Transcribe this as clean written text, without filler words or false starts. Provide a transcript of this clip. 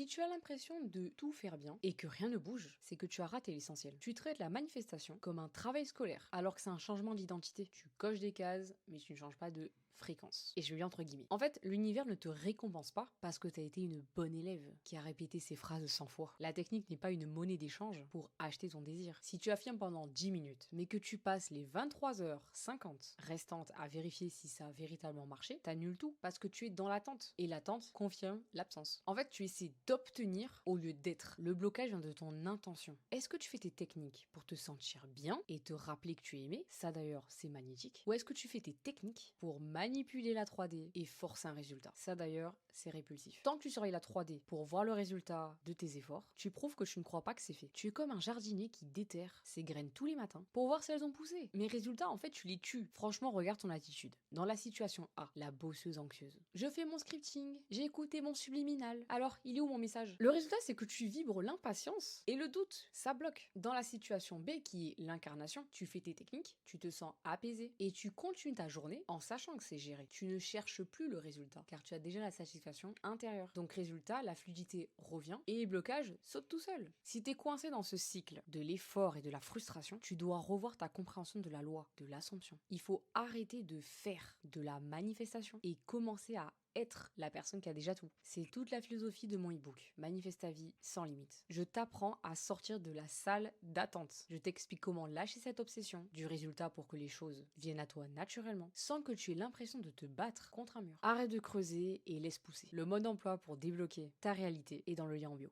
Si tu as l'impression de tout faire bien et que rien ne bouge, c'est que tu as raté l'essentiel. Tu traites la manifestation comme un travail scolaire, alors que c'est un changement d'identité. Tu coches des cases, mais tu ne changes pas de fréquence. Et je lui entre guillemets. En fait, l'univers ne te récompense pas parce que tu as été une bonne élève qui a répété ses phrases 100 fois. La technique n'est pas une monnaie d'échange pour acheter ton désir. Si tu affirmes pendant 10 minutes, mais que tu passes les 23h50 restantes à vérifier si ça a véritablement marché, t'annules tout parce que tu es dans l'attente. Et l'attente confirme l'absence. En fait, tu essaies d'obtenir au lieu d'être. Le blocage vient de ton intention. Est-ce que tu fais tes techniques pour te sentir bien et te rappeler que tu es aimé? Ça d'ailleurs, c'est magnétique. Ou est-ce que tu fais tes techniques pour manipuler la 3D et forcer un résultat? Ça d'ailleurs, c'est répulsif. Tant que tu surveilles la 3D pour voir le résultat de tes efforts, tu prouves que tu ne crois pas que c'est fait. Tu es comme un jardinier qui déterre ses graines tous les matins pour voir si elles ont poussé. Mais résultat, en fait, tu les tues. Franchement, regarde ton attitude. Dans la situation A, la bosseuse anxieuse. Je fais mon scripting, j'ai écouté mon subliminal. Alors, il est où mon message? Le résultat, c'est que tu vibres l'impatience et le doute. Ça bloque. Dans la situation B, qui est l'incarnation, tu fais tes techniques, tu te sens apaisé et tu continues ta journée en sachant que c'est géré. Tu ne cherches plus le résultat car tu as déjà la satisfaction intérieure. Donc résultat, la fluidité revient et les blocages sautent tout seuls. Si tu es coincé dans ce cycle de l'effort et de la frustration, tu dois revoir ta compréhension de la loi, de l'assomption. Il faut arrêter de faire de la manifestation et commencer à être la personne qui a déjà tout. C'est toute la philosophie de mon e-book, Manifeste ta vie sans limite. Je t'apprends à sortir de la salle d'attente. Je t'explique comment lâcher cette obsession du résultat pour que les choses viennent à toi naturellement, sans que tu aies l'impression de te battre contre un mur. Arrête de creuser et laisse pousser. Le mode d'emploi pour débloquer ta réalité est dans le lien en bio.